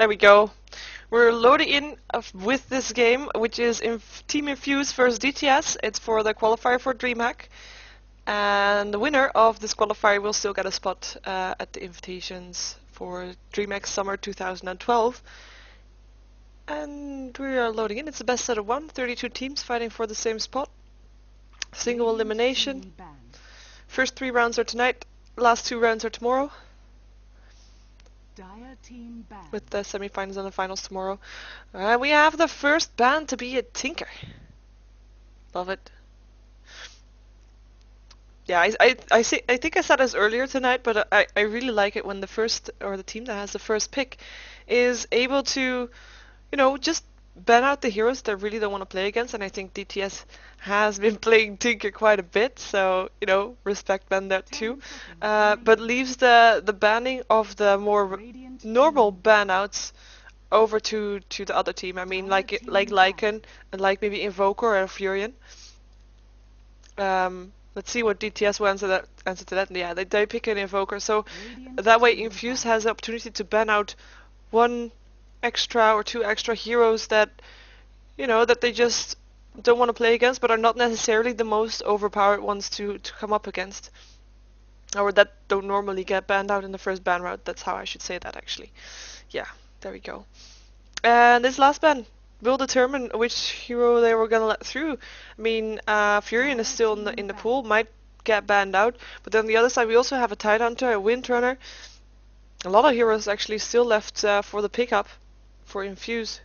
There we go. We're loading in with this game, which is Team Infused versus DTS. It's for the qualifier for DreamHack. And the winner of this qualifier will still get a spot at the invitations for DreamHack Summer 2012. And we are loading in. It's the best set of 32 teams fighting for the same spot. Single elimination. First 3 rounds are tonight, last 2 rounds are tomorrow. With the semi-finals and the finals tomorrow. We have the first ban to be a Tinker. Love it. Yeah, I think I said this earlier tonight, but I really like it when the first, or the team that has the first pick is able to, you know, just ban out the heroes that really don't want to play against, and I think DTS has been playing Tinker quite a bit, so, you know, respect ban that too. But leaves the banning of the more normal ban outs over to the other team. I mean, like Lycan and like maybe Invoker or Furion. Let's see what DTS will answer to that. Yeah, they pick an Invoker, so that way Infused has the opportunity to ban out 1 extra or 2 extra heroes that, you know, that they just don't want to play against, but are not necessarily the most overpowered ones to come up against, or that don't normally get banned out in the first ban route. That's how I should say that, actually. Yeah, there we go. And this last ban will determine which hero they were gonna let through. I mean, Furion is still in the pool, might get banned out, but then on the other side we also have a Tidehunter, a Windrunner. A lot of heroes actually still left for the pickup for Infuse.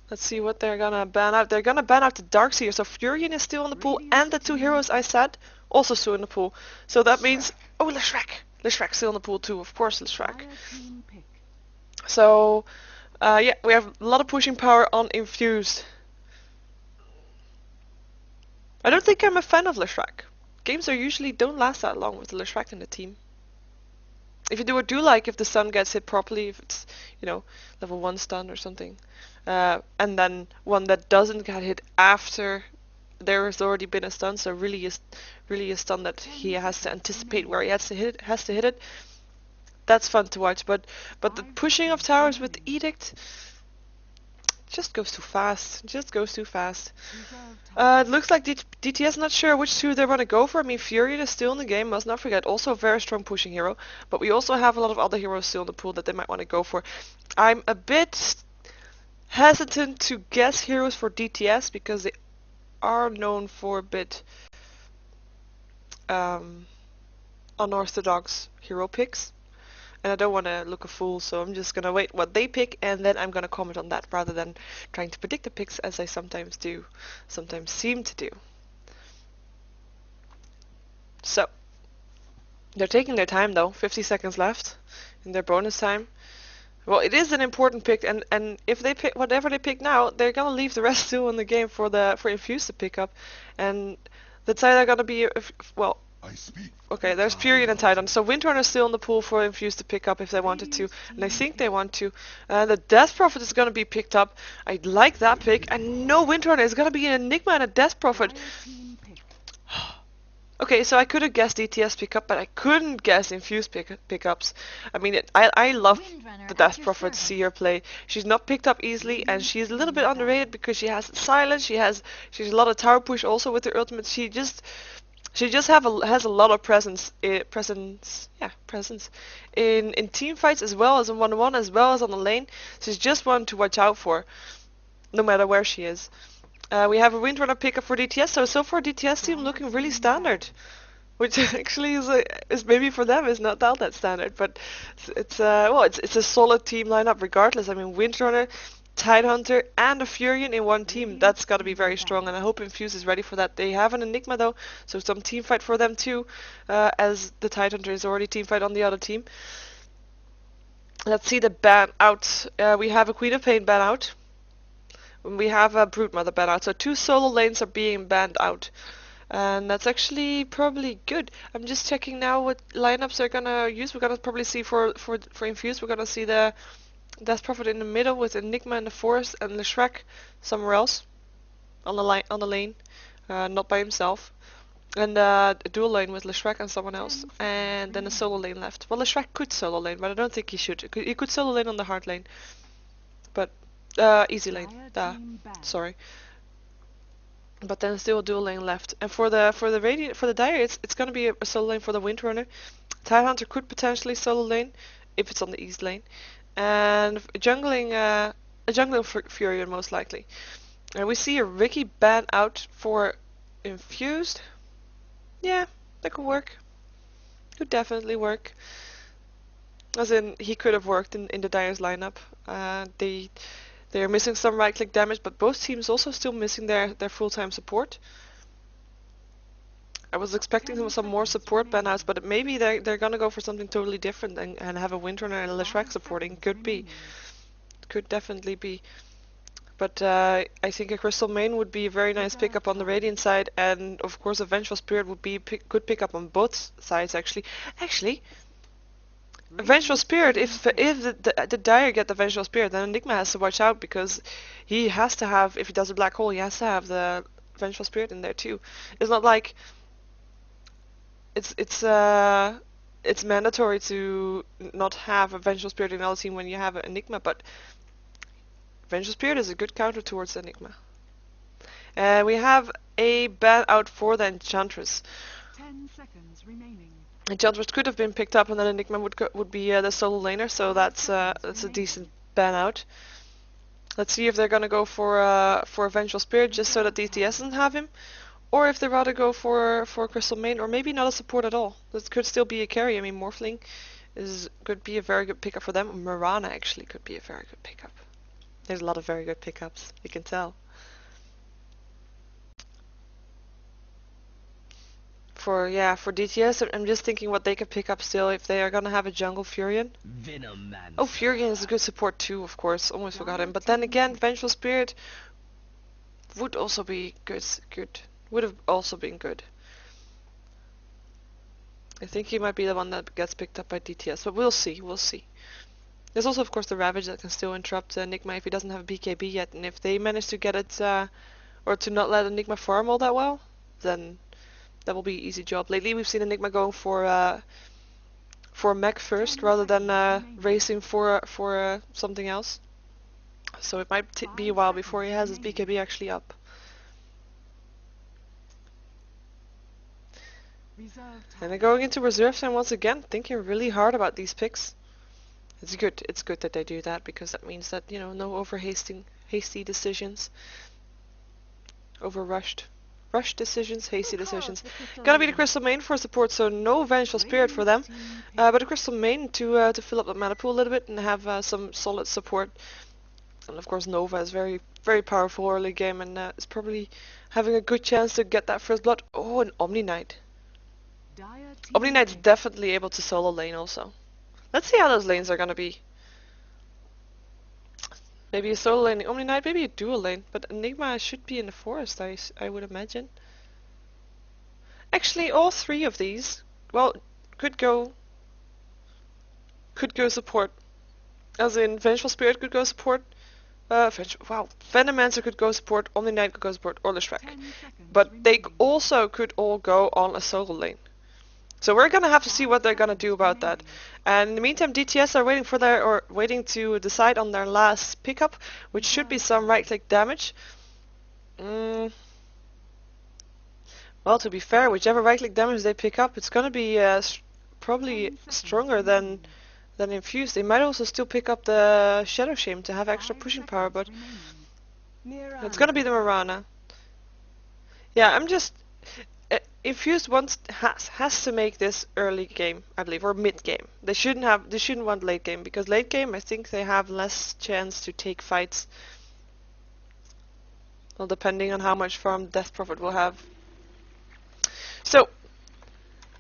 Let's see what they're gonna ban out. They're gonna ban out the Darkseer, so Furion is still in the pool, and the 2 heroes I said also still in the pool. So that means, oh, Leshrac still in the pool too, of course, Leshrac. So, yeah, we have a lot of pushing power on Infused. I don't think I'm a fan of Leshrac. Games usually don't last that long with Leshrac in the team. If you do like if the stun gets hit properly, if it's, you know, level 1 stun or something. And then one that doesn't get hit after there has already been a stun, so really a stun that he has to anticipate where he has to hit it. That's fun to watch, but the pushing of towers with the Edict just goes too fast. It looks like DTS not sure which 2 they're gonna go for. I mean, Furion is still in the game, must not forget, also a very strong pushing hero, but we also have a lot of other heroes still in the pool that they might want to go for. I'm a bit hesitant to guess heroes for DTS because they are known for a bit unorthodox hero picks, and I don't want to look a fool, so I'm just gonna wait what they pick and then I'm gonna comment on that rather than trying to predict the picks as I sometimes seem to do. So they're taking their time though, 50 seconds left in their bonus time. Well, it is an important pick, and if they pick whatever they pick now, they're gonna leave the rest still in the game for Infused to pick up, and that's either gonna be well. Okay, there's Furion and Titan, so Windrunner is still in the pool for Infused to pick up if they wanted to, and I think they want to. The Death Prophet is gonna be picked up. I like that pick, and no Windrunner is gonna be an Enigma and a Death Prophet. Okay, so I could have guessed DTS pickup, but I couldn't guess Infused pickups. I mean, I love the Death Prophet Seer play. She's not picked up easily, and she's a little bit underrated because she has silence. She's a lot of tower push also with her ultimate. She just has a lot of presence in team fights as well as in 1-on-1 as well as on the lane. She's just one to watch out for, no matter where she is. We have a Windrunner pickup for DTS, so far DTS team looking really standard, which actually is maybe for them is not that standard, but it's a solid team lineup regardless. I mean, Windrunner, Tidehunter, and a Furion in one team. That's got to be very strong, and I hope Infuse is ready for that. They have an Enigma though, so some team fight for them too, as the Tidehunter is already team fight on the other team. Let's see the ban out. We have a Queen of Pain ban out. We have a Broodmother ban out, so 2 solo lanes are being banned out, and that's actually probably good. I'm just checking now what lineups they're gonna use. We're gonna probably see for Infused, we're gonna see the Death Prophet in the middle with Enigma in the forest and Leshrac somewhere else on the lane, not by himself. And a dual lane with Leshrac and someone else, and then a solo lane left. Well, Leshrac could solo lane, but I don't think he should. He could solo lane on the hard lane, but easy lane. Sorry. But then still a dual lane left. And for the Radiant, for the Dire, it's gonna be a solo lane for the Windrunner. Tidehunter could potentially solo lane if it's on the east lane, and a jungling Furion most likely. And we see a Ricky ban out for Infused. Yeah, that could work. Could definitely work. As in, he could have worked in the Dire's lineup. They are missing some right-click damage, but both teams also still missing their full-time support. I was expecting some more support ban-outs, but maybe they're gonna go for something totally different and have a Windrunner and a Leshrac supporting. Could be. Could definitely be. But I think a Crystal Main would be a very nice pickup on the Radiant side, and of course a Vengeful Spirit would be good pickup on both sides actually. Actually, a Vengeful Spirit, if the Dire get the Vengeful Spirit, then Enigma has to watch out, because he has to have, if he does a Black Hole, he has to have the Vengeful Spirit in there too. It's not like it's mandatory to not have a Vengeful Spirit in another team when you have an Enigma, but Vengeful Spirit is a good counter towards Enigma. We have a ban out for the Enchantress. 10 seconds remaining. Enchantress could have been picked up, and then Enigma would be the solo laner, so that's a decent ban out. Let's see if they're gonna go for a Vengeful Spirit just so that DTS doesn't have him, or if they rather go for Crystal Main, or maybe not a support at all. This could still be a carry. I mean, Morphling could be a very good pickup for them. Mirana actually could be a very good pickup. There's a lot of very good pickups, you can tell. For DTS, I'm just thinking what they could pick up still if they are gonna have a jungle Furion. Oh, Furion is a good support too, of course. Almost forgot him. But then again, Vengeful Spirit would also be good. Would have also been good. I think he might be the one that gets picked up by DTS, but we'll see. We'll see. There's also, of course, the Ravage that can still interrupt Enigma if he doesn't have a BKB yet, and if they manage to get it, or to not let Enigma farm all that well, then that will be an easy job. Lately, we've seen Enigma going for mech first rather than racing for something else. So it might be a while before he has his BKB actually up. And then going into reserve time once again, thinking really hard about these picks. It's good that they do that, because that means that, you know, no hasty decisions. Rushed decisions, hasty decisions. Gonna be the Crystal Main for support, so no Vengeful Spirit for them. But a Crystal Main to fill up the mana pool a little bit and have some solid support. And of course Nova is very, very powerful early game, and is probably having a good chance to get that first blood. Oh, an Omni Knight. Omni Knight's definitely able to solo lane also. Let's see how those lanes are gonna be. Maybe a solo lane Omni Knight, maybe a dual lane, but Enigma should be in the forest, I would imagine. Actually, all three of these, well, could go support. As in, Vengeful Spirit could go support. Venomancer could go support, Omni Knight could go support, or Leshrac. But they also could all go on a solo lane. So we're gonna have to see what they're gonna do about that. And in the meantime, DTS are waiting to decide on their last pickup, which should be some right-click damage. Well, to be fair, whichever right-click damage they pick up, it's gonna be probably stronger than Infused. They might also still pick up the Shadow Shame to have extra pushing power, but it's gonna be the Mirana. Yeah, I'm just. Infused has to make this early game, I believe, or mid game. They shouldn't want late game, because late game I think they have less chance to take fights. Well, depending on how much farm Death Prophet will have. So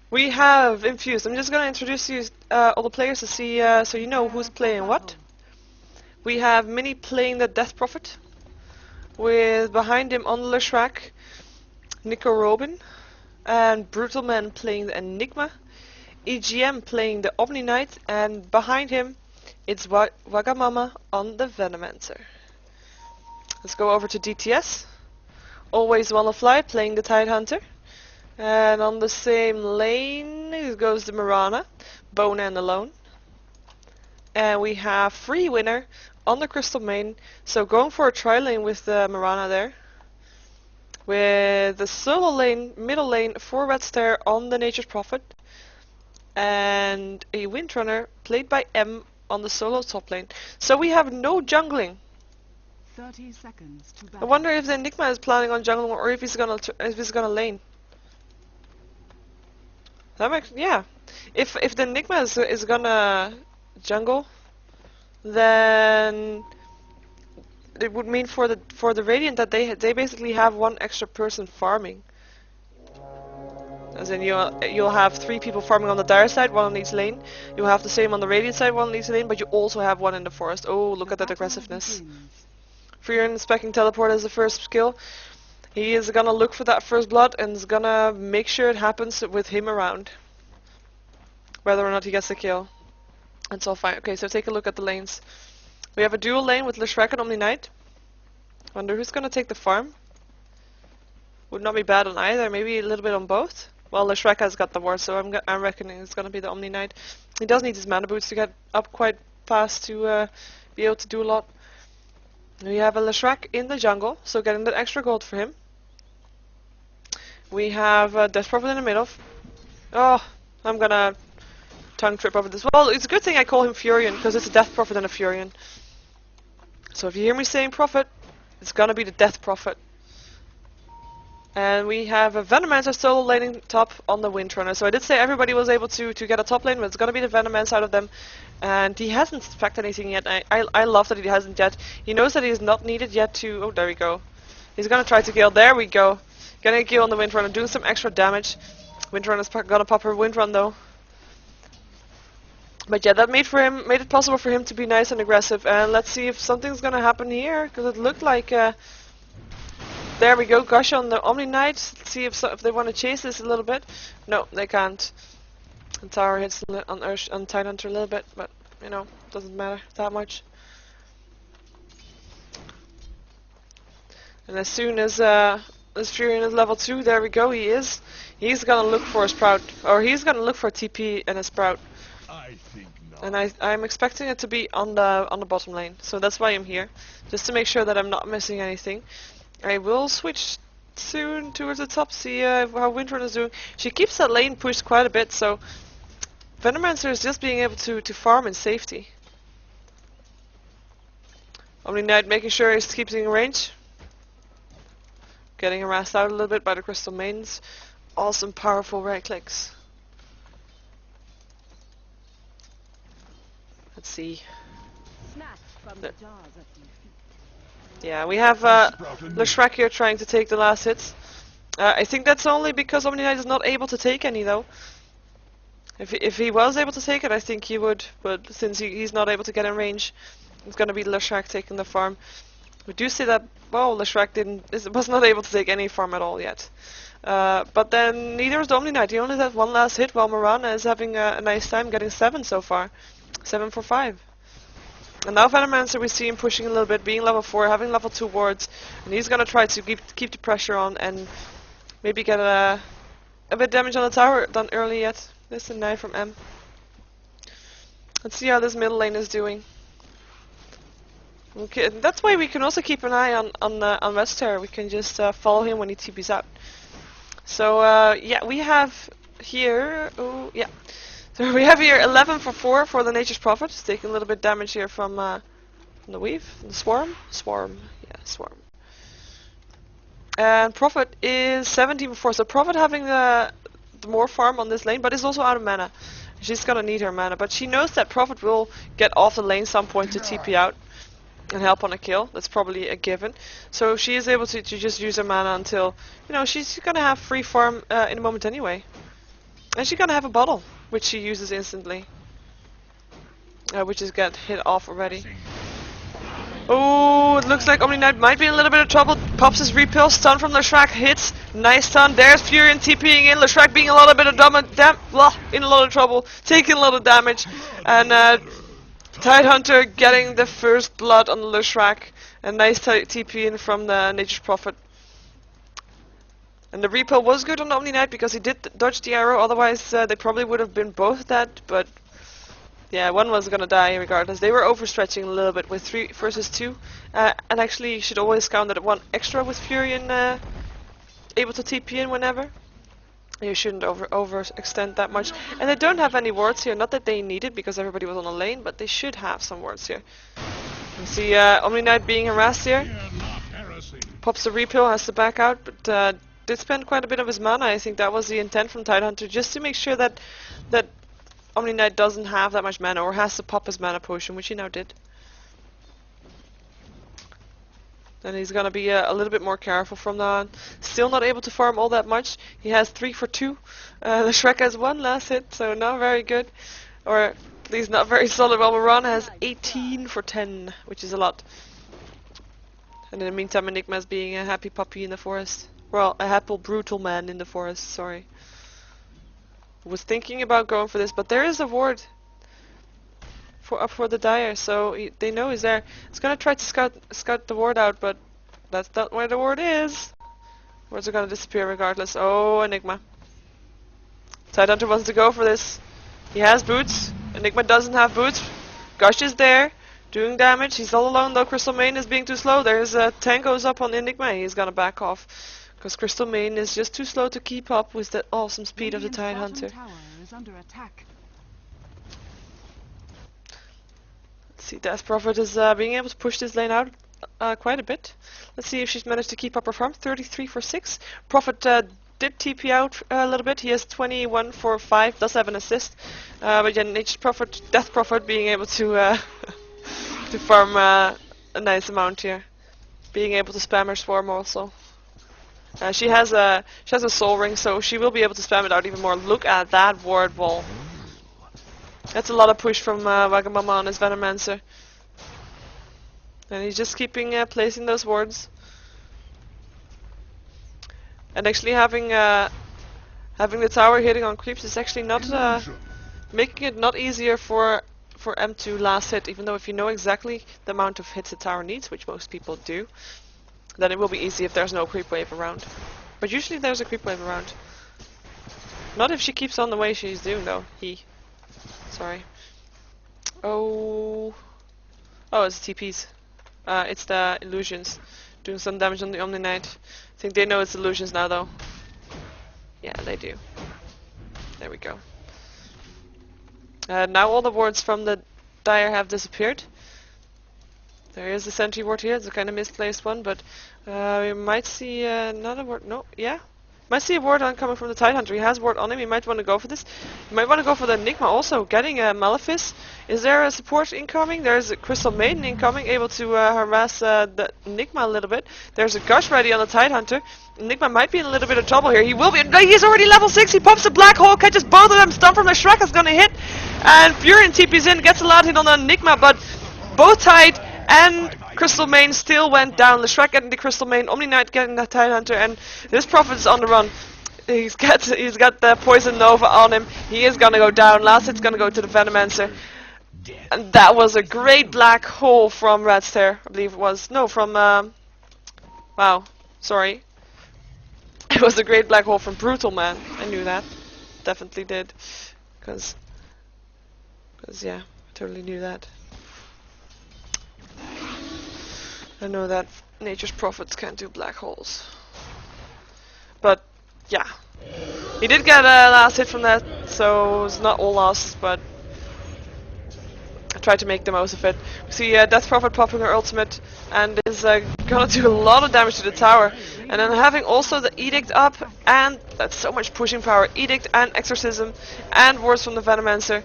we have Infused. I'm just gonna introduce you all the players to see so you know who's playing what. We have Mini playing the Death Prophet, with behind him on the Leshrac, Nico Robin, and Brutal Man playing the Enigma, EGM playing the Omni Knight, and behind him it's Wagamama on the Venomancer. Let's go over to DTS. Always Wanna Fly playing the Tidehunter. And on the same lane goes the Mirana, Bone and alone. And we have free winner on the Crystal main. So going for a tri lane with the Mirana there. With the solo lane, middle lane, 4 red star on the Nature's Prophet. And a Windrunner played by M on the solo top lane. So we have no jungling. 30 seconds to I battle. wonder if the Enigma is planning on jungling or if he's gonna lane. That makes, yeah. If the Enigma is gonna jungle, then it would mean for the Radiant that they basically have one extra person farming. As in you'll have 3 people farming on the Dire side, 1 on each lane. You'll have the same on the Radiant side, 1 on each lane, but you also have 1 in the forest. Oh, look at that aggressiveness. Fear Specking Teleport as the first skill. He is gonna look for that first blood and is gonna make sure it happens with him around. Whether or not he gets the kill. It's all fine. Okay, so take a look at the lanes. We have a dual lane with Leshrac and Omni Knight. Wonder who's gonna take the farm. Would not be bad on either, maybe a little bit on both. Well, Leshrac has got the ward, so I'm reckoning it's gonna be the Omni Knight. He does need his mana boots to get up quite fast to be able to do a lot. We have a Leshrac in the jungle, so getting that extra gold for him. We have Death Prophet in the middle. Oh, I'm gonna tongue trip over this. Well, it's a good thing I call him Furion, because it's a Death Prophet and a Furion. So if you hear me saying Prophet, it's gonna be the Death Prophet. And we have a Venomancer solo laning top on the Windrunner. So I did say everybody was able to get a top lane, but it's gonna be the Venomancer out of them. And he hasn't spec'd anything yet. I love that he hasn't yet. He knows that he is not needed yet to... Oh, there we go. He's gonna try to kill. There we go. Getting a kill on the Windrunner, doing some extra damage. Windrunner's gonna pop her Windrun though. But yeah, that made it possible for him to be nice and aggressive. And let's see if something's gonna happen here, because it looked like... there we go, Gush on the Omni Knight. Let's see if they want to chase this a little bit. No, they can't. And tower hits on Tidehunter a little bit, but you know, doesn't matter that much. And as soon as Furion is level 2, there we go, he is. He's gonna look for a Sprout, or he's gonna look for a TP and a Sprout. I think not. And I'm expecting it to be on the bottom lane, so that's why I'm here, just to make sure that I'm not missing anything. I will switch soon towards the top, see how Windrunner is doing. She keeps that lane pushed quite a bit, so Venomancer is just being able to farm in safety. Omni Knight making sure he's keeping in range. Getting harassed out a little bit by the Crystal mains. Awesome, powerful right clicks. Let's see. Yeah, we have Leshrac here trying to take the last hits. I think that's only because Omni Knight is not able to take any though. If he was able to take it, I think he would, but since he's not able to get in range, it's gonna be Leshrac taking the farm. We do see that, well, Leshrac was not able to take any farm at all yet. But then neither is the Omni Knight. He only had one last hit, while Mirana is having a nice time getting 7 so far. 7 for 5. And now Venomancer, we see him pushing a little bit, being level 4, having level 2 wards, and he's gonna try to keep the pressure on and maybe get a bit damage on the tower done early yet. This is a 9 from M. Let's see how this middle lane is doing. Okay, that's why we can also keep an eye on Wester. We can just follow him when he TPs out. So yeah, we have here. Oh yeah. So we have here 11 for 4 for the Nature's Prophet. He's taking a little bit damage here from the Weave, the Swarm. Yeah, Swarm. And Prophet is 17 for 4. So Prophet having the more farm on this lane, but is also out of mana. She's gonna need her mana, but she knows that Prophet will get off the lane some point to TP out and help on a kill. That's probably a given. So she is able to just use her mana until, you know, she's gonna have free farm in a moment anyway. And she's gonna have a bottle, which she uses instantly. Which is get hit off already. Oh, it looks like Omni Knight might be in a little bit of trouble. Pops his repill, stun from Leshrac, hits. Nice stun. There's Furion TPing in. Leshrac being a little bit of in a lot of trouble, taking a lot of damage. And Tidehunter getting the first blood on the Leshrac. A nice TP in from the Nature's Prophet. And the repo was good on Omni Knight because he did dodge the arrow, otherwise they probably would have been both dead, but yeah, one was gonna die regardless. They were overstretching a little bit with 3 versus 2, and actually you should always count that 1 extra with Fury and able to TP in whenever. You shouldn't overextend that much. And they don't have any wards here, not that they need it because everybody was on a lane, but they should have some wards here. You see Omni Knight being harassed here. Pops the repill, has to back out, but did spend quite a bit of his mana. I think that was the intent from Tidehunter, just to make sure that Omni Knight doesn't have that much mana or has to pop his mana potion, which he now did. Then he's gonna be a little bit more careful from now on. Still not able to farm all that much. He has 3 for 2. The Shrek has 1 last hit, so not very good. Or at least not very solid. While Moran has 18 for 10, which is a lot. And in the meantime, Enigma is being a happy puppy in the forest. Well, a happy brutal man in the forest, sorry. Was thinking about going for this, but there is a ward up for the Dire, so they know he's there. He's gonna try to scout the ward out, but that's not where the ward is. Wards are gonna disappear regardless. Oh, Enigma. Tidehunter wants to go for this. He has boots. Enigma doesn't have boots. Gush is there, doing damage. He's all alone though. Crystal Main is being too slow. There's a tank goes up on Enigma. He's gonna back off. Because Crystal Main is just too slow to keep up with the awesome speed of the Tidehunter. Let's see, Death Prophet is being able to push this lane out quite a bit. Let's see if she's managed to keep up her farm. 33 for 6. Prophet did TP out a little bit. He has 21 for 5, does have an assist. But yeah, Nature's Prophet, Death Prophet being able to to farm a nice amount here. Being able to spam her swarm also. She has a soul ring, so she will be able to spam it out even more. Look at that ward wall. That's a lot of push from Wagamama on his Venomancer. And he's just keeping placing those wards. And actually having the tower hitting on creeps is actually not making it not easier for M to last hit, even though if you know exactly the amount of hits the tower needs, which most people do, then it will be easy if there's no creep wave around. But usually there's a creep wave around. Not if she keeps on the way she's doing though. Sorry. Oh, it's TPs. It's the illusions. Doing some damage on the Omni Knight. I think they know it's illusions now though. Yeah, they do. There we go. Now all the wards from the Dire have disappeared. There is a sentry ward here. It's a kind of misplaced one, but we might see another ward. No, yeah. Might see a ward on coming from the Tidehunter. He has ward on him. He might want to go for this. He might want to go for the Enigma also. Getting a Malefice. Is there a support incoming? There's a Crystal Maiden incoming, able to harass the Enigma a little bit. There's a Gush ready on the Tidehunter. Enigma might be in a little bit of trouble here. He will be. He's already level 6. He pops a black hole, catches both of them. Stomp from the Shrek is going to hit. And Furion TP's in, gets a lot hit on the Enigma, but both Tide and Crystal Main still went down. The Shrek getting the Crystal Main, Omni Knight getting the Tidehunter, and this Prophet is on the run. He's got the Poison Nova on him. He is gonna go down. Last hit's gonna go to the Venomancer. And that was a great black hole from Radstair, I believe it was. No, from wow, sorry. It was a great black hole from Brutal Man. I knew that. Definitely did. Cause yeah, I totally knew that. I know that Nature's Prophets can't do black holes. But, yeah. He did get a last hit from that, so it's not all lost, but I tried to make the most of it. We see Death Prophet popping her ultimate, and is gonna do a lot of damage to the tower. And then having also the Edict up, and that's so much pushing power. Edict and Exorcism, and wards from the Venomancer.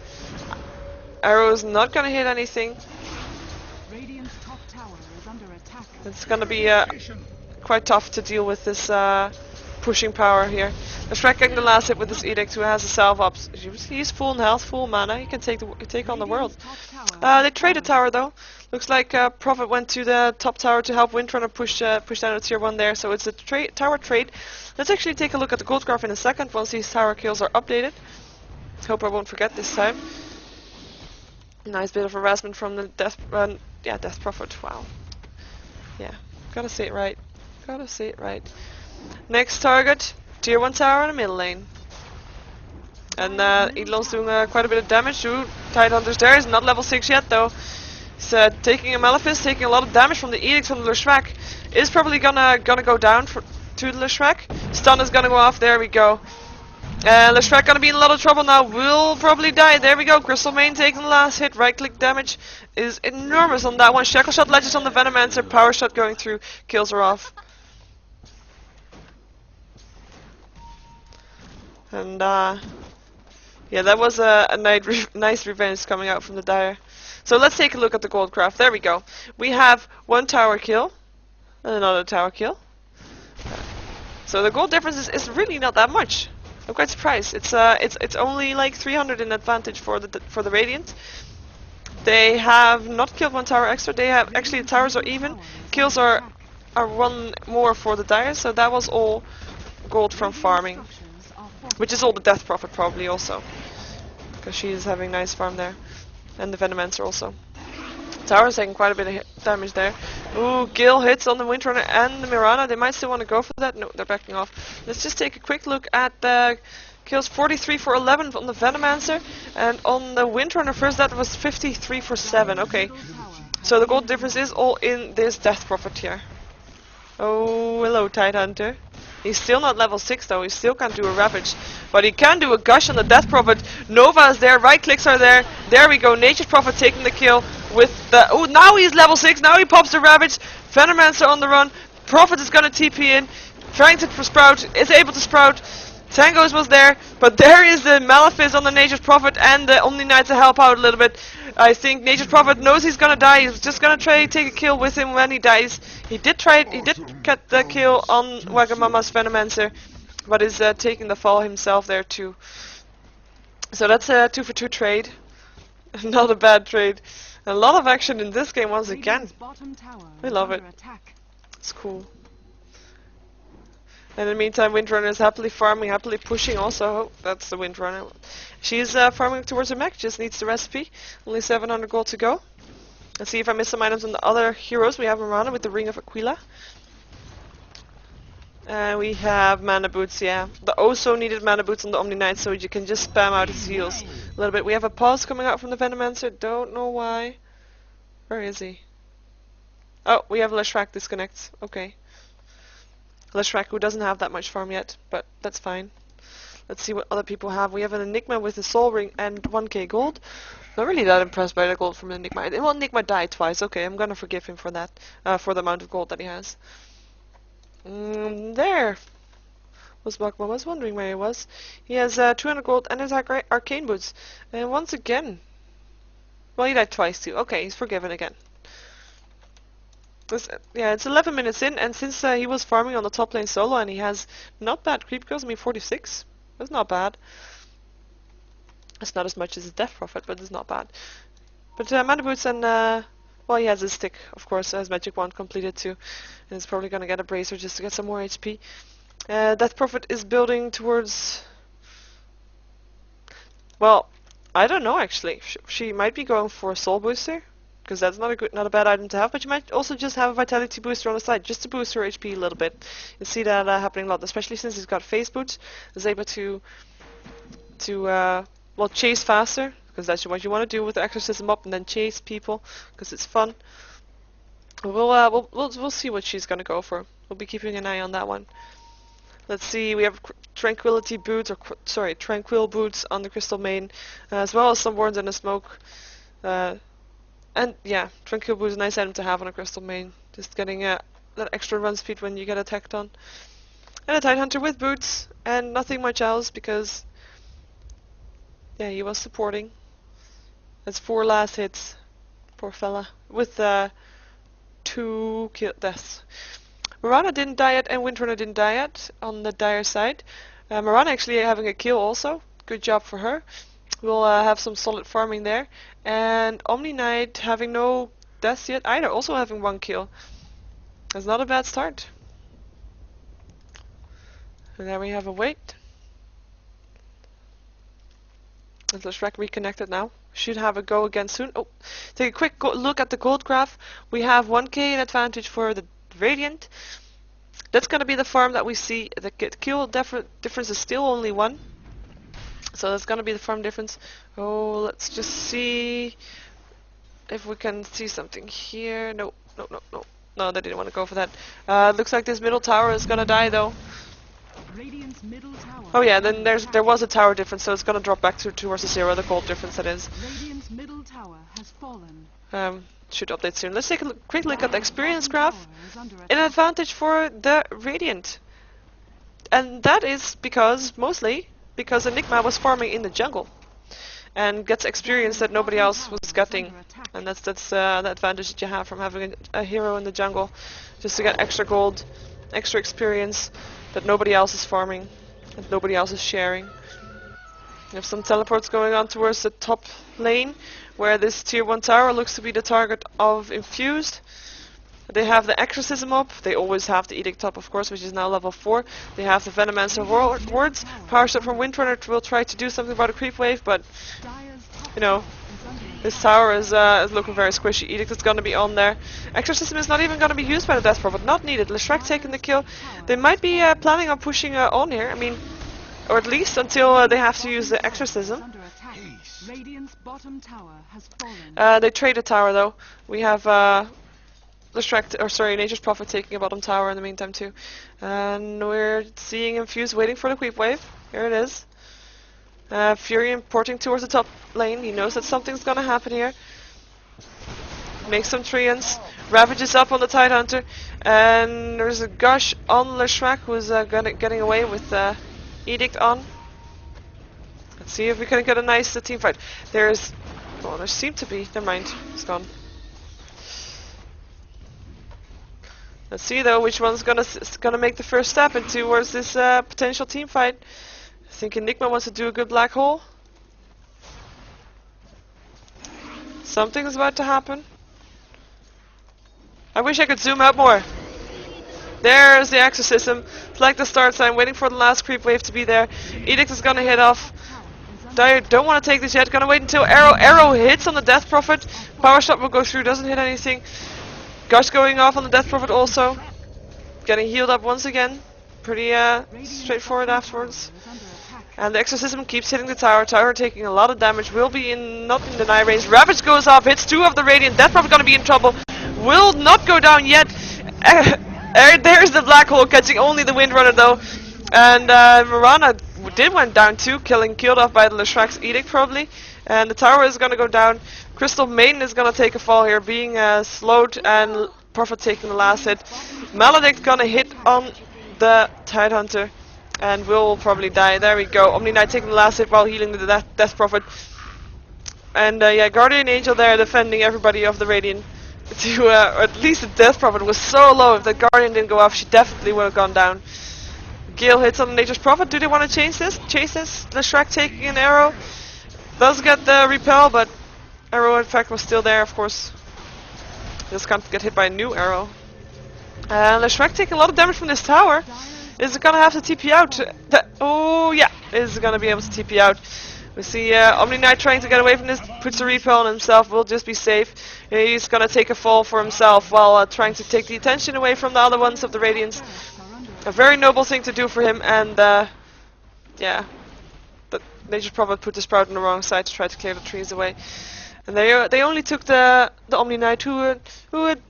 Arrow's not gonna hit anything. It's gonna be quite tough to deal with this pushing power here. The Shrek getting the last hit with this Edict, who has a salve up. He's full in health, full mana. He can take on the world. They traded tower though. Looks like Prophet went to the top tower to help Windrunner push down to tier 1 there. So it's a tower trade. Let's actually take a look at the gold graph in a second once these tower kills are updated. Hope I won't forget this time. Nice bit of harassment from the Death Prophet. Wow. Yeah, gotta say it right. Next target. tier 1 tower in the middle lane. And Eidolon's doing quite a bit of damage to Tidehunter's there. He's not level 6 yet though. He's taking a Malefice, taking a lot of damage from the Edicts from the Leshrac. Is probably gonna go down to the Leshrac. Stun is gonna go off, there we go. Leshrac gonna be in a lot of trouble now, will probably die. There we go, Crystal Main taking the last hit. Right click damage is enormous on that one. Shackle Shot ledges on the Venomancer, Power Shot going through, kills her off. And yeah, that was a nice revenge coming out from the Dire. So let's take a look at the gold craft. There we go. We have one tower kill and another tower kill. So the gold difference is really not that much. I'm quite surprised. It's only like 300 in advantage for the Radiant. They have not killed one tower extra. They have actually, the towers are even. Kills are one more for the Dire. So that was all gold from farming, which is all the Death Prophet probably also, because she is having nice farm there, and the Venomancer also. Tower's taking quite a bit of damage there. Ooh, Gale hits on the Windrunner and the Mirana. They might still want to go for that. No, they're backing off. Let's just take a quick look at the kills. 43 for 11 on the Venomancer, and on the Windrunner first that was 53 for 7. Okay, so the gold difference is all in this Death Prophet here. Oh, hello Tidehunter. He's still not level 6 though, he still can't do a Ravage. But he can do a Gush on the Death Prophet. Nova is there, right clicks are there. There we go, Nature's Prophet taking the kill with the... Oh, now he's level 6, now he pops the Ravage. Venomancer on the run. Prophet is gonna TP in. Trying to sprout, is able to sprout. Tangos was there, but there is the Malefice on the Nature's Prophet and the Omni Knight to help out a little bit. I think Nature's Prophet knows he's gonna die. He's just gonna try to take a kill with him when he dies. He did get the kill on Wagamama's Venomancer, but is taking the fall himself there too. So that's a 2 for 2 trade. Not a bad trade. A lot of action in this game once again. I love it. It's cool. And in the meantime, Windrunner is happily farming, happily pushing also. Oh, that's the Windrunner. She's farming towards her mech, just needs the recipe. Only 700 gold to go. Let's see if I miss some items on the other heroes. We have Mirana with the Ring of Aquila. We have Mana Boots, yeah. The also needed Mana Boots on the Omni Knight, so you can just spam out his heals a little bit. We have a pause coming out from the Venomancer, don't know why. Where is he? Oh, we have Leshrac disconnect, okay. Leshrac, who doesn't have that much farm yet, but that's fine. Let's see what other people have. We have an Enigma with a Soul Ring and 1k gold. Not really that impressed by the gold from Enigma. Well, Enigma died twice. Okay, I'm gonna forgive him for that, for the amount of gold that he has. There was Bugma. I was wondering where he was. He has 200 gold and his arcane boots. And once again, well, he died twice too. Okay, he's forgiven again. Yeah, it's 11 minutes in, and since he was farming on the top lane solo, and he has not bad creep kills, I mean 46, that's not bad. It's not as much as his Death Prophet, but it's not bad. But Mana Boots and, well, he has his stick, of course, his Magic Wand completed too, and he's probably gonna get a Bracer just to get some more HP. Death Prophet is building towards... Well, I don't know actually. She might be going for a Soul Booster, because that's not a bad item to have, but you might also just have a Vitality Booster on the side, just to boost her HP a little bit. You see that happening a lot, especially since he's got Phase Boots. He's able to well, chase faster, because that's what you want to do with the Exorcism up, and then chase people, because it's fun. We'll see what she's gonna go for. We'll be keeping an eye on that one. Let's see, we have Tranquility Boots, or sorry, Tranquil Boots on the Crystal Main, as well as some Warns and a Smoke. And yeah, Tranquil Boots is a nice item to have on a Crystal Main. Just getting that extra run speed when you get attacked on. And a Tidehunter with boots, and nothing much else because, yeah, he was supporting. That's 4 last hits. Poor fella. With 2 deaths. Mirana didn't die yet, and Windrunner didn't die yet on the Dire side. Mirana actually having a kill also. Good job for her. We'll have some solid farming there. And Omni Knight having no deaths yet either, also having 1 kill. That's not a bad start. And there we have a wait. And Leshrac reconnected now. Should have a go again soon. Oh, take a quick look at the gold graph. We have 1k in advantage for the Radiant. That's gonna be the farm that we see. The kill difference is still only 1. So that's gonna be the farm difference. Oh, let's just see if we can see something here. No, no, no, no. No, they didn't want to go for that. Looks like this middle tower is gonna die though. Radiant's middle tower. Oh yeah, then there was a tower difference, so it's gonna drop back towards the 0, the gold difference that is. Radiant's middle tower has fallen. Should update soon. Let's take a quick look at the experience graph. An advantage for the Radiant. And that is mostly because Enigma was farming in the jungle. And gets experience that nobody else was getting. And that's the advantage that you have from having a hero in the jungle. Just to get extra gold, extra experience that nobody else is farming. And nobody else is sharing. We have some teleports going on towards the top lane, where this tier 1 tower looks to be the target of Infused. They have the Exorcism up, they always have the Edict up of course, which is now level 4. They have the Venomancer wards. Power shot from Windrunner will try to do something about a creep wave, but you know, this tower is looking very squishy. Edict is going to be on there. Exorcism is not even going to be used by the Death Prophet, not needed. Leshrac taking the kill. They might be planning on pushing on here, I mean, or at least until they have to use the Exorcism. Radiant's bottom tower has fallen. They trade a tower though. We have Nature's Prophet taking a bottom tower in the meantime too. And we're seeing Infused waiting for the creep wave. Here it is. Fury porting towards the top lane. He knows that something's gonna happen here. Makes some treants. Ravage is up on the Tidehunter. And there's a gush on Leshrac who's getting away with Edict on. Let's see if we can get a nice team fight. There seemed to be. Never mind. It's gone. Let's see though which one's gonna make the first step towards this potential team fight. I think Enigma wants to do a good black hole. Something is about to happen. I wish I could zoom out more. There's the Exorcism. Flag the start sign, waiting for the last creep wave to be there. Edict is gonna hit off. Dire don't want to take this yet. Gonna wait until arrow hits on the Death Prophet. Power shot will go through, doesn't hit anything. Gush going off on the Death Prophet also. Getting healed up once again. Pretty straightforward afterwards. And the Exorcism keeps hitting the tower. Tower taking a lot of damage. Will be not in deny range. Ravage goes off, hits 2 of the Radiant. Death Prophet gonna be in trouble. Will not go down yet. There's the black hole catching only the Windrunner though. And Mirana went down too, killed off by the Leshrac's Edict probably. And the tower is gonna go down. Crystal Maiden is gonna take a fall here, being slowed, and Prophet taking the last hit. Maledict gonna hit on the Tidehunter and will probably die. There we go. Omni Knight taking the last hit while healing the Death Prophet. And yeah, Guardian Angel there defending everybody of the Radiant. Or at least the Death Prophet was so low. If the Guardian didn't go off, she definitely would have gone down. Gale hits on Nature's Prophet. Do they want to chase this? Leshrac taking an arrow. Does get the repel, but arrow in fact was still there, of course. Just can't get hit by a new arrow. Leshrac taking a lot of damage from this tower. Is it gonna have to TP out? Oh yeah, is gonna be able to TP out. We see Omni Knight trying to get away from this, puts a repel on himself, will just be safe. He's gonna take a fall for himself while trying to take the attention away from the other ones of the Radiants. A very noble thing to do for him, and yeah, but Nature's Prophet put the Sprout on the wrong side to try to clear the trees away. And they only took the Omni Knight who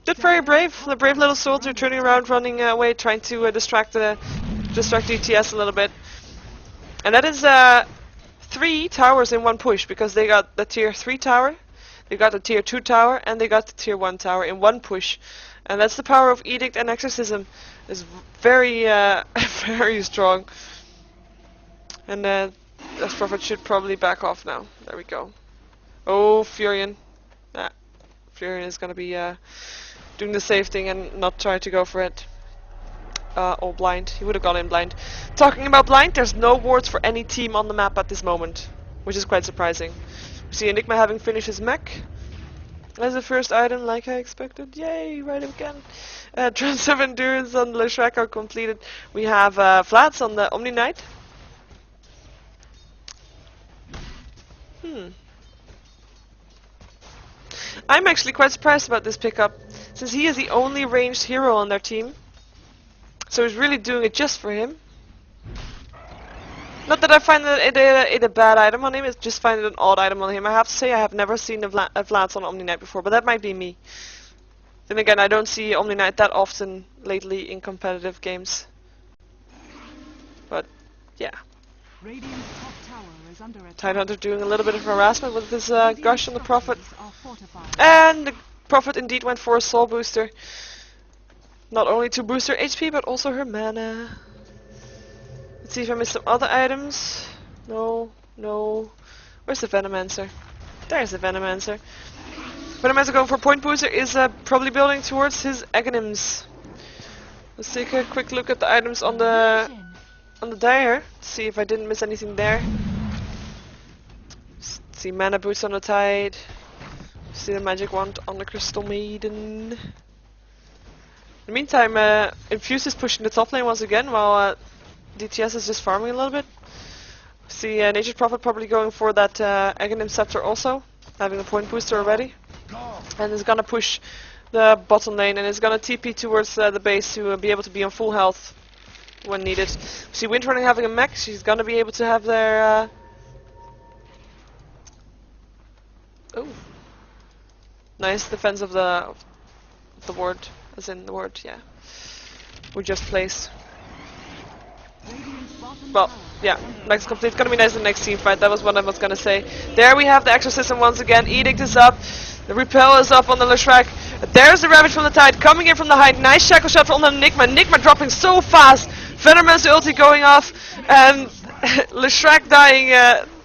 did very brave, the brave little soldier turning around, running away, trying to distract DTS a little bit. And that is 3 towers in one push, because they got the tier 3 tower, they got the tier 2 tower, and they got the tier 1 tower in one push. And that's the power of Edict and Exorcism. Is very very strong. And this Prophet should probably back off now. There we go. Oh, Furion. Furion is gonna be doing the safe thing and not try to go for it. All blind. He would have gone in blind. Talking about blind, there's no wards for any team on the map at this moment, which is quite surprising. We see Enigma having finished his mech as the first item, like I expected. Yay, right again. Trance of Endurance on Leshrac are completed. We have flats on the Omni Knight. I'm actually quite surprised about this pickup, since he is the only ranged hero on their team. So he's really doing it just for him. Not that I find it a bad item on him, it's just find it an odd item on him. I have to say I have never seen a Vlad on Omni Knight before, but that might be me. Then again, I don't see Omni Knight that often lately in competitive games. But, yeah. Radiant's top tower is under attack. Tidehunter doing a little bit of harassment with his gush on the Prophet. Structures are fortified. And the Prophet indeed went for a soul booster. Not only to boost her HP, but also her mana. Let's see if I missed some other items. No, no. Where's the Venomancer? There's the Venomancer. Venomancer going for point booster is probably building towards his Aghanims. Let's take a quick look at the items on the Dire. See if I didn't miss anything there. See mana boots on the Tide. See the magic wand on the Crystal Maiden. In the meantime, Infused is pushing the top lane once again, while DTS is just farming a little bit. See Nature's Prophet probably going for that Aghanim Scepter also, having a point booster already. And is gonna push the bottom lane and is gonna TP towards the base to be able to be on full health when needed. See Windrunner having a mech, she's gonna be able to have their... Oh. Nice defense of the ward, as in the ward, yeah. We just placed. Well, yeah, next complete. It's gonna be nice in the next team fight. That was what I was gonna say. There we have the Exorcism once again. Edict is up. The Repel is up on the Leshrac. There's the Ravage from the Tide coming in from the height. Nice shackle shot from the Enigma. Enigma dropping so fast. Venomous ulti going off. And Leshrac dying.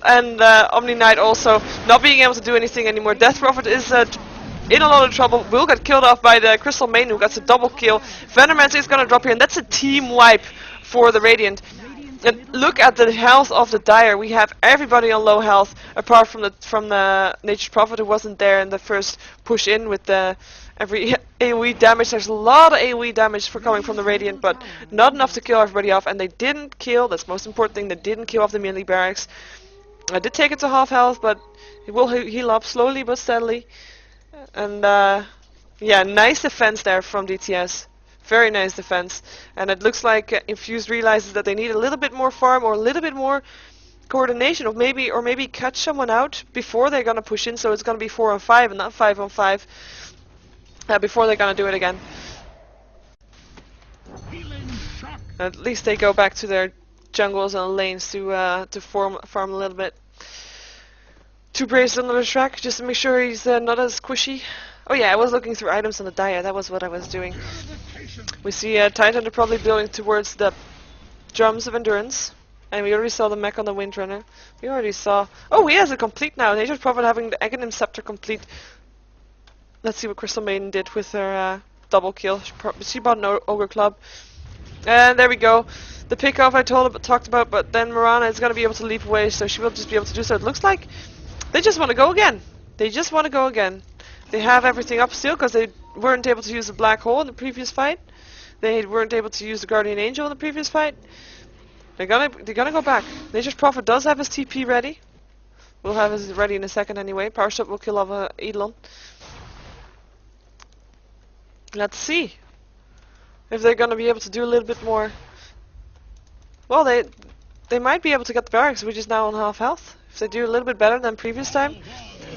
And Omni Knight also not being able to do anything anymore. Death Prophet is in a lot of trouble. Will get killed off by the Crystal Maiden who gets a double kill. Venomancer is gonna drop here. And that's a team wipe for the Radiant. And look at the health of the Dire. We have everybody on low health, apart from the Nature's Prophet who wasn't there in the first push in with the every AoE damage. There's a lot of AoE damage coming from the Radiant, but not enough to kill everybody off. And they didn't kill. That's the most important thing. They didn't kill off the melee barracks. I did take it to half health, but it will heal up slowly but steadily. And yeah, nice defense there from DTS. Very nice defense, and it looks like Infused realizes that they need a little bit more farm or a little bit more coordination, or maybe catch someone out before they're gonna push in. So it's gonna be 4 on 5 and not 5 on 5 before they're gonna do it again. At least they go back to their jungles and lanes to farm a little bit. 2 braces on the track just to make sure he's not as squishy. Oh yeah, I was looking through items on the Dire. That was what I was doing. We see Tidehunter probably building towards the Drums of Endurance. And we already saw the mech on the Windrunner. We already saw... Oh, he has it complete now. Nature's Prophet having the Aghanim Scepter complete. Let's see what Crystal Maiden did with her double kill. She bought an Ogre Club. And there we go. The pickoff I talked about, but then Mirana is going to be able to leap away, so she will just be able to do so. It looks like they just want to go again. They just want to go again. They have everything up still because they weren't able to use the Black Hole in the previous fight. They weren't able to use the Guardian Angel in the previous fight. They're gonna go back. Nature's Prophet does have his TP ready. We'll have his ready in a second anyway. Power Shot will kill off Eidolon. Let's see if they're gonna be able to do a little bit more. Well, they might be able to get the barracks, which is now on half health. If they do a little bit better than previous time.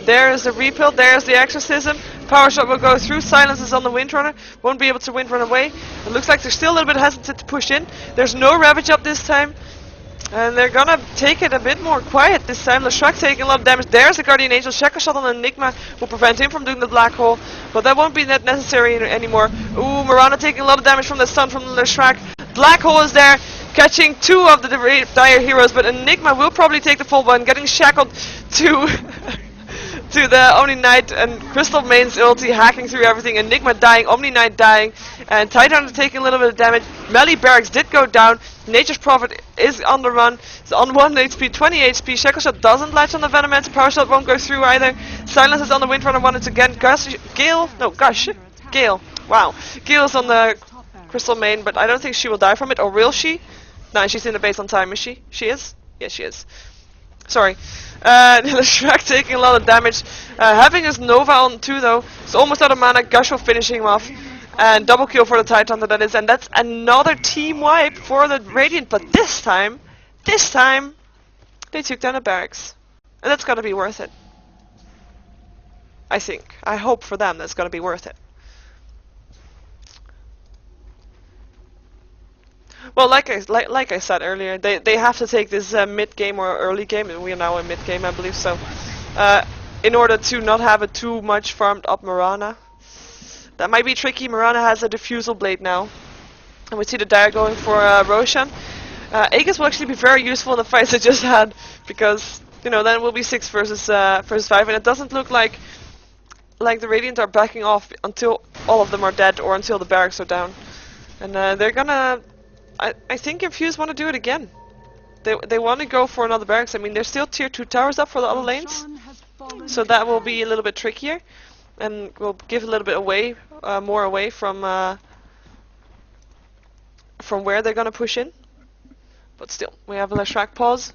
There is the Repill, there's the Exorcism. Power Shot will go through, Silence is on the Windrunner. Won't be able to Windrun away. It looks like they're still a little bit hesitant to push in. There's no Ravage up this time. And they're gonna take it a bit more quiet this time. Leshrac taking a lot of damage. There's the Guardian Angel. Shackle Shot on Enigma will prevent him from doing the Black Hole. But that won't be that necessary anymore. Ooh, Mirana taking a lot of damage from the stun from Leshrac. Black Hole is there, catching 2 of the Dire heroes. But Enigma will probably take the full one, getting shackled to... to the Omni Knight and Crystal Main's ulti, hacking through everything. Enigma dying, Omni Knight dying, and Tidehunter taking a little bit of damage. Melee Barracks did go down. Nature's Prophet is on the run. It's on 1 HP, 20 HP. Shackle Shot doesn't latch on the Venomancer. Power Shot won't go through either. Silence is on the Windrunner once again. Gale. Wow. Gale is on the Crystal Main, but I don't think she will die from it. Or will she? No, she's in the base on time, is she? She is? Yes, she is. Sorry. Leshrac taking a lot of damage. Having his Nova on too though. It's almost out of mana. Gush will finish him off. And double kill for the Tidehunter that is, and that's another team wipe for the Radiant, but this time, they took down the barracks. And that's gonna be worth it. I think. I hope for them that's gonna be worth it. Well, like I said earlier, they have to take this mid game or early game, and we are now in mid game, I believe. So, in order to not have a too much farmed up Mirana, that might be tricky. Mirana has a diffusal blade now, and we see the Dire going for Roshan. Aegis will actually be very useful in the fights I just had, because then it will be 6 versus 5, and it doesn't look like the Radiant are backing off until all of them are dead or until the barracks are down, and they're gonna. I think Infused want to do it again. They want to go for another barracks. I mean, there's still tier 2 towers up for the other lanes, so that will be a little bit trickier, and will give a little bit away, more away from where they're gonna push in. But still, we have a Leshrac pause.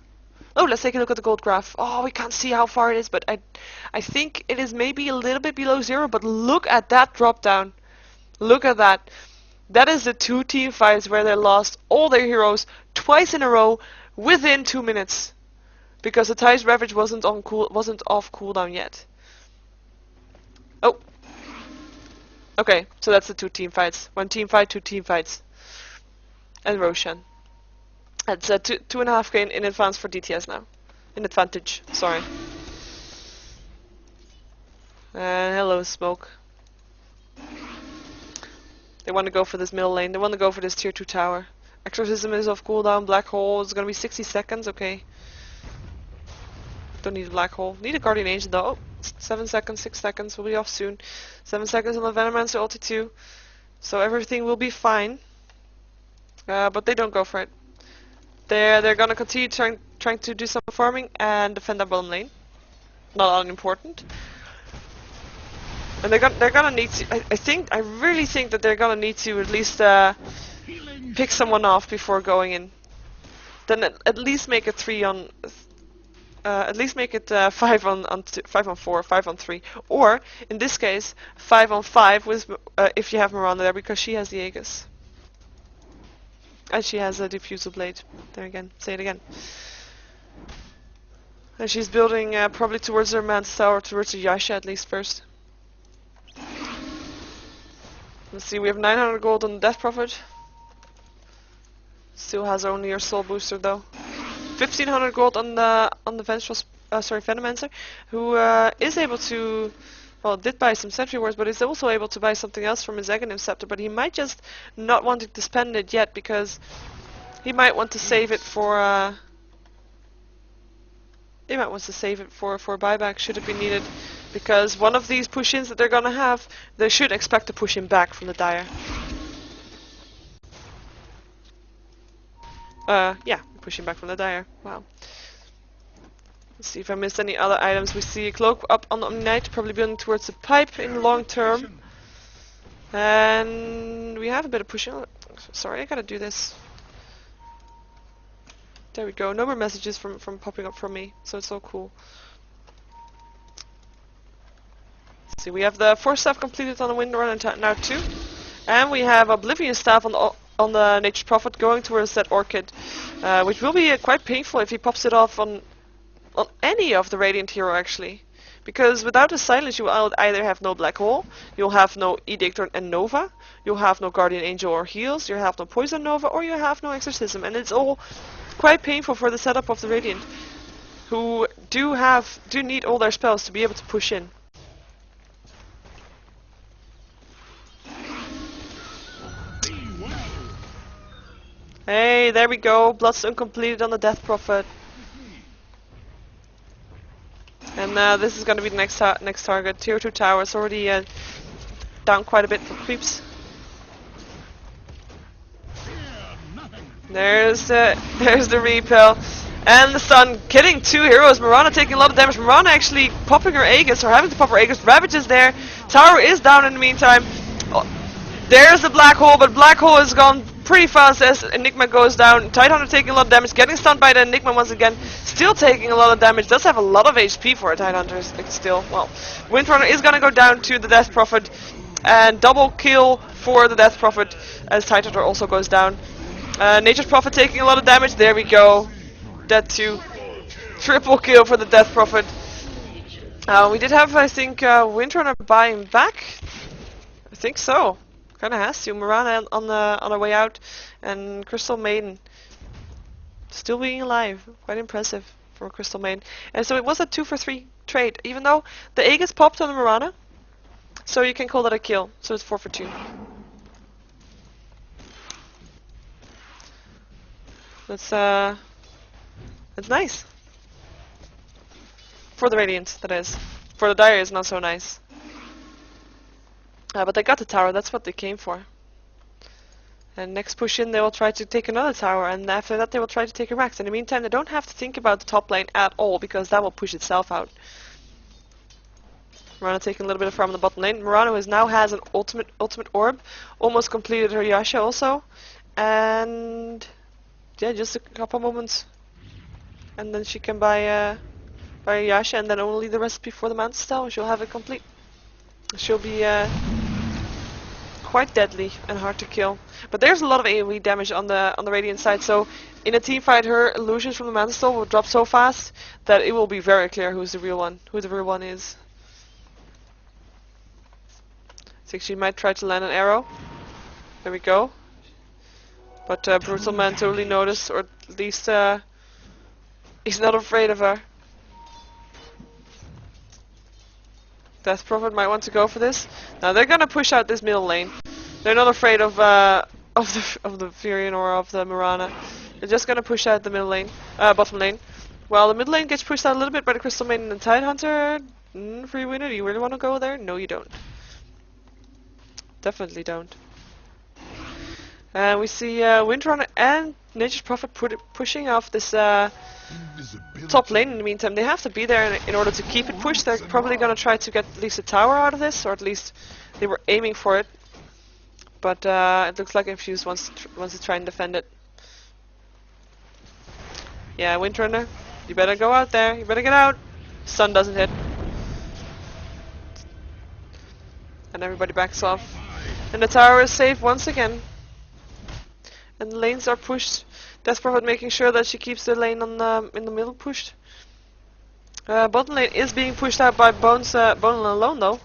Oh, let's take a look at the gold graph. Oh, we can't see how far it is, but I think it is maybe a little bit below 0. But look at that drop down. Look at that. That is the 2 team fights where they lost all their heroes twice in a row within 2 minutes, because the Tide's Ravage wasn't off cooldown yet. Oh. Okay, so that's the 2 team fights. 1 team fight, 2 team fights. And Roshan. That's 2.5k in advance for DTS now. In advantage, sorry. And hello, Smoke. They want to go for this middle lane. They want to go for this tier 2 tower. Exorcism is off cooldown. Black hole is gonna be 60 seconds. Okay. Don't need a black hole. Need a guardian angel though. Oh, 7 seconds, 6 seconds. We'll be off soon. 7 seconds on the Venomancer ulti 2. So everything will be fine. But they don't go for it. They're gonna continue trying to do some farming and defend their bottom lane. Not unimportant. And they're gonna need to. I really think that they're gonna need to at least pick someone off before going in. Then at least make it 3 on. At least make it 5 on 5 on 4, 5 on 3, or in this case 5 on 5 with if you have Miranda there, because she has the Aegis. And she has a diffusal blade. There again, say it again. And she's building probably towards her man's tower, towards the Yasha at least first. Let's see, we have 900 gold on the Death Prophet. Still has only her soul booster though. 1500 gold on the Venomancer, who is able to, well, did buy some sentry wards, but is also able to buy something else from his Aghanim Scepter, but he might just not want to spend it yet, because he might want to save it for buyback should it be needed, because one of these push-ins that they're gonna have, they should expect to push him back from the Dire. Yeah, pushing back from the Dire. Wow. Let's see if I missed any other items. We see a cloak up on the Omni-Knight, probably building towards the pipe in the long term. And we have a bit of pushing. Sorry, I gotta do this. There we go. No more messages from popping up from me, so it's all cool. Let's see, we have the 4 staff completed on the Wind Run now too. And we have Oblivion staff on the Nature's Prophet going towards that Orchid, which will be quite painful if he pops it off on any of the Radiant hero actually, because without a silence you will either have no Black Hole, you'll have no Edict and Nova, you'll have no Guardian Angel or Heals, you'll have no Poison Nova, or you have no Exorcism, and it's all quite painful for the setup of the Radiant, who do need all their spells to be able to push in. Hey, there we go. Bloodstone completed on the Death Prophet. And this is going to be the next target. Tier 2 tower is already down quite a bit for creeps. There's the repel. And the stun, killing 2 heroes. Mirana taking a lot of damage. Mirana actually popping her Aegis, or having to pop her Aegis. Ravage is there. Tower is down in the meantime. Oh, there's the Black Hole, but Black Hole is gone pretty fast as Enigma goes down. Tidehunter taking a lot of damage, getting stunned by the Enigma once again. Still taking a lot of damage. Does have a lot of HP for a Tidehunter still. Well, Windrunner is gonna go down to the Death Prophet. And double kill for the Death Prophet as Titan also goes down. Nature's Prophet taking a lot of damage. There we go. Dead too. Triple kill for the Death Prophet. We did have, I think, Windrunner buying back. I think so. Kinda has to. Mirana on her way out, and Crystal Maiden still being alive. Quite impressive for Crystal Maiden. And so it was a 2 for 3 trade, even though the egg is popped on the Mirana. So you can call that a kill. So it's 4 for 2. That's nice. For the Radiant, that is. For the Dire, it's not so nice. But they got the tower, that's what they came for. And next push in, they will try to take another tower, and after that they will try to take a Rex. In the meantime, they don't have to think about the top lane at all, because that will push itself out. Mirana taking a little bit of farm on the bottom lane. Mirana now has an ultimate orb, almost completed her Yasha also. And yeah, just a couple moments. And then she can buy Yasha, and then only the recipe for the Mantis Tower. She'll have it complete. She'll be quite deadly and hard to kill. But there's a lot of AoE damage on the Radiant side, so in a team fight her illusions from the Mantis Tower will drop so fast that it will be very clear who the real one is. I think she might try to land an arrow. There we go. But Brutal Man totally noticed, or at least he's not afraid of her. Death Prophet might want to go for this. Now they're gonna push out this middle lane. They're not afraid of the Furion or of the Mirana. They're just gonna push out the middle lane, bottom lane. Well, the mid lane gets pushed out a little bit by the Crystal Maiden and Tidehunter. Free winner, do you really want to go there? No, you don't. Definitely don't. We see Windrunner and Nature's Prophet pushing off this top lane. In the meantime, they have to be there in order to keep it pushed. They're probably going to try to get at least a tower out of this, or at least they were aiming for it. But it looks like Infused wants to try and defend it. Yeah, Windrunner, you better go out there. You better get out. Sun doesn't hit. And everybody backs off. And the tower is safe once again. And the lanes are pushed. Death Prophet making sure that she keeps the lane in the middle pushed. Bottom lane is being pushed out by Bone alone though.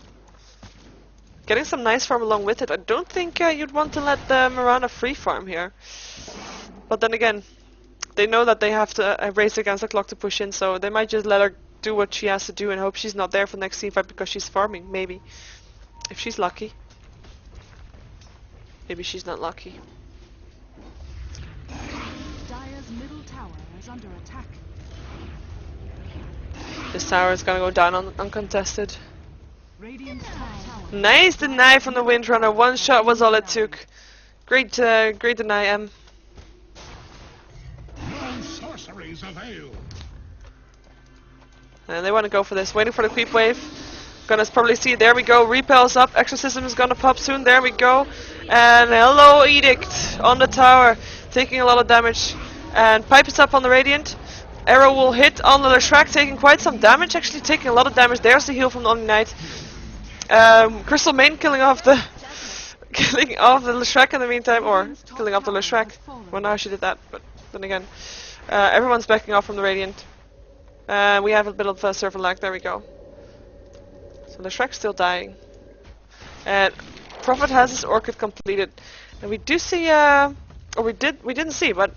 Getting some nice farm along with it. I don't think you'd want to let the Mirana free farm here. But then again, they know that they have to race against the clock to push in, so they might just let her do what she has to do and hope she's not there for the next team fight because she's farming, maybe. If she's lucky. Maybe she's not lucky. Dire's middle tower is under attack. This tower is gonna go down uncontested. Radiant's tower. Nice deny from the Windrunner. One shot was all it took. Great deny, M. No sorceries avail. And they want to go for this. Waiting for the creep wave. Gonna probably see. There we go. Repel's up. Exorcism is gonna pop soon. There we go. And hello, Edict on the tower, taking a lot of damage. And Pipe is up on the Radiant. Arrow will hit on the Leshrac, taking quite some damage. Actually, taking a lot of damage. There's the heal from the Omni Knight. Crystal Main killing off the Leshrac in the meantime, or killing off the Leshrac. Well, now she did that, but then again, everyone's backing off from the Radiant. We have a bit of server lag. There we go. So Leshrac's still dying. And Prophet has his Orchid completed. And we do see, or we didn't see, but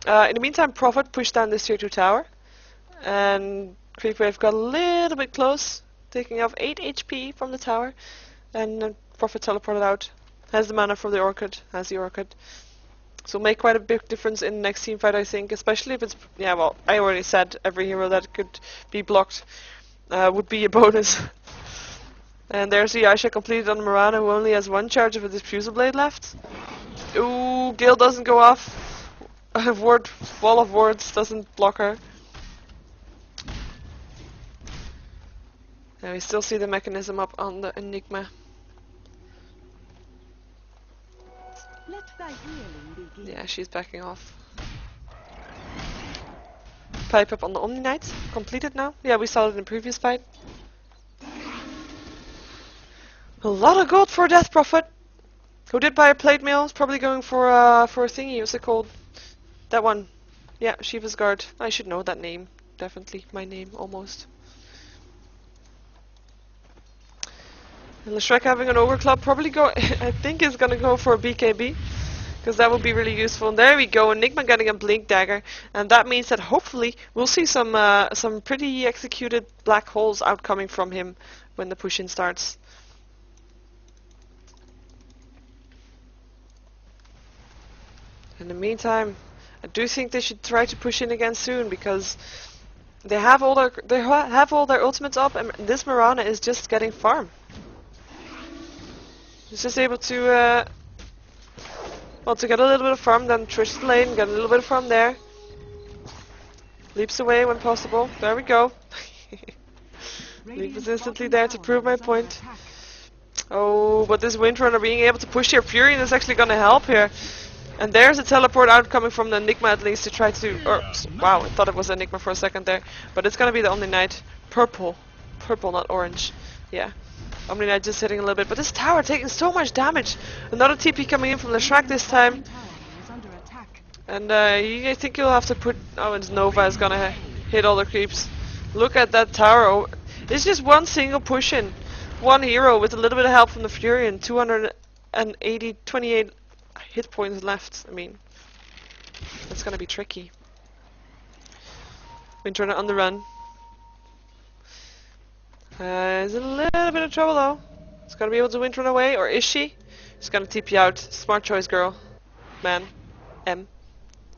in the meantime Prophet pushed down this tier 2 tower. And Creepwave got a little bit close, taking off 8 HP from the tower. And Prophet teleported out. Has the mana for the Orchid, has the Orchid. So make quite a big difference in the next team fight, I think. Especially if it's, yeah, well, I already said every hero that could be blocked would be a bonus. And there's the Yasha completed on Mirana, who only has 1 charge of a Diffusal Blade left. Ooh, Gale doesn't go off. Wall of wards doesn't block her. And we still see the mechanism up on the Enigma. Let thy healing begin. Yeah, she's backing off. Pipe up on the Omni Knight, completed now. Yeah, we saw it in the previous fight. A lot of gold for Death Prophet. Who did buy a plate mail? Is probably going for a thingy. What's it called? That one. Yeah, Shiva's Guard. I should know that name. Definitely my name, almost. And Shrek having an Ogre Club probably go. I think is gonna go for a BKB. Because that would be really useful. And there we go, Enigma getting a Blink Dagger. And that means that hopefully we'll see some pretty executed black holes outcoming from him when the push-in starts. In the meantime, I do think they should try to push in again soon, because they have all their ultimates up, and this Mirana is just getting farm. He's just able to well, to get a little bit of farm, then Trish the lane, get a little bit of farm there. Leaps away when possible. There we go. Leap was instantly there to prove my point. Oh, but this Windrunner being able to push here, Furion is actually going to help here. And there's a teleport out coming from the Enigma at least to try to... wow, I thought it was Enigma for a second there. But it's going to be the Omni Knight. Purple. Purple, not orange. Yeah. Omni Knight just hitting a little bit. But this tower taking so much damage. Another TP coming in from the Shrek this time. And I think you'll have to put... oh, and Nova is going to hit all the creeps. Look at that tower. Oh, it's just one single push-in. One hero with a little bit of help from the Furion. 28 hit points left. I mean, that's gonna be tricky. Windrunner on the run. He's in a little bit of trouble though. He's gonna be able to Windrun away, or is she? She's gonna TP out. Smart choice, girl. Man.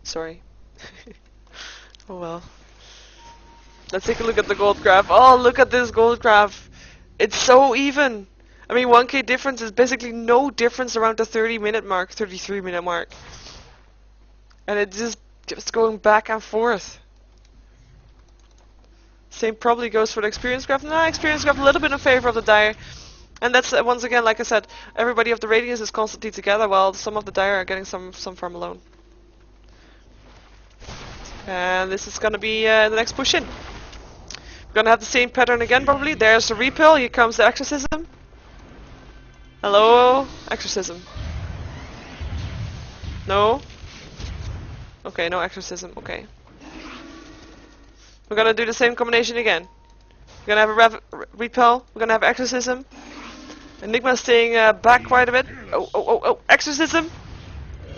Sorry. Oh well. Let's take a look at the gold graph. Oh, look at this gold graph. It's so even. I mean, 1k difference is basically no difference around the 30-minute mark, 33-minute mark. And it just keeps going back and forth. Same probably goes for the experience graph. Nah, experience graph a little bit in favor of the Dire. And that's, once again, like I said, everybody of the Radiance is constantly together, while some of the Dire are getting some farm alone. And this is gonna be the next push-in. We're gonna have the same pattern again, probably. There's the Repel, here comes the Exorcism. Hello, Exorcism. No? Okay, no Exorcism, okay. We're gonna do the same combination again. We're gonna have a Repel, we're gonna have Exorcism. Enigma staying back quite a bit. Oh, Exorcism!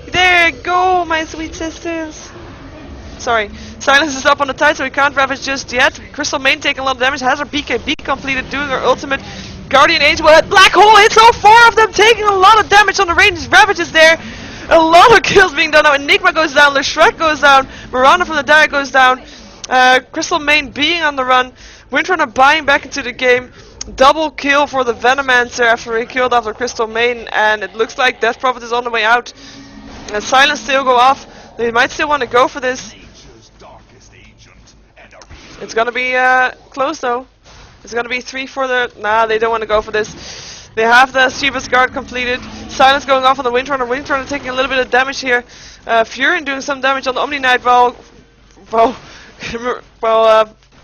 There you go, my sweet sisters! Sorry, Silence is up on the tide, so we can't ravage just yet. Crystal Main taking a lot of damage, has her BKB completed, doing her ultimate. Guardian Angel at Black Hole hits all 4 of them, taking a lot of damage on the range. Ravage is there. A lot of kills being done now. Enigma goes down, Shrek goes down, Miranda from the Dire goes down. Crystal Main being on the run. Windrunner buying back into the game. Double kill for the Venomancer after he killed after Crystal Main, and it looks like Death Prophet is on the way out. And Silence still go off. They might still want to go for this. It's gonna be close though. It's gonna be 3 for the... nah, they don't want to go for this. They have the Shiva's Guard completed. Silence going off on the Windrunner. Windrunner taking a little bit of damage here. Furion doing some damage on the Omni Knight, while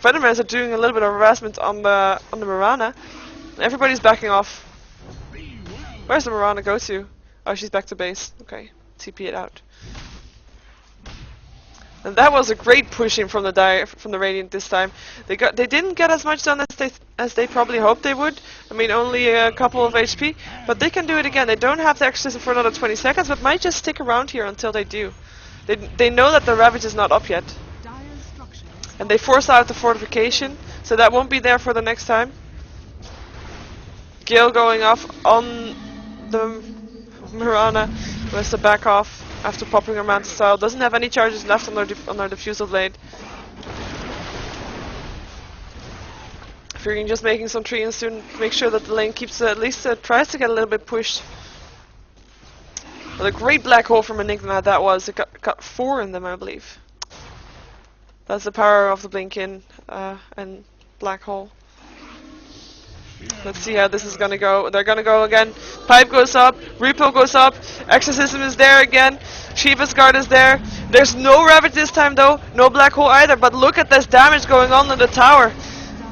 Venomans are doing a little bit of harassment on the Mirana. Everybody's backing off. Where's the Mirana go to? Oh, she's back to base. Okay, TP it out. And that was a great pushing from the Radiant this time. They didn't get as much done as they probably hoped they would. I mean, only a couple of HP, but they can do it again. They don't have the Exorcism for another 20 seconds, but might just stick around here until they do. They know that the Ravage is not up yet, and they force out the fortification, so that won't be there for the next time. Gale going off on the Mirana with the back off. After popping her Manta Style, doesn't have any charges left on her Diffusal Blade. Furion just making some treants to make sure that the lane keeps at least tries to get a little bit pushed. But a great Black Hole from Enigma that was. It got 4 in them, I believe. That's the power of the Blink-In and Black Hole. Let's see how this is gonna go. They're gonna go again. Pipe goes up, Repo goes up, Exorcism is there again, Shiva's Guard is there. There's no Ravage this time though, no Black Hole either, but look at this damage going on in the tower.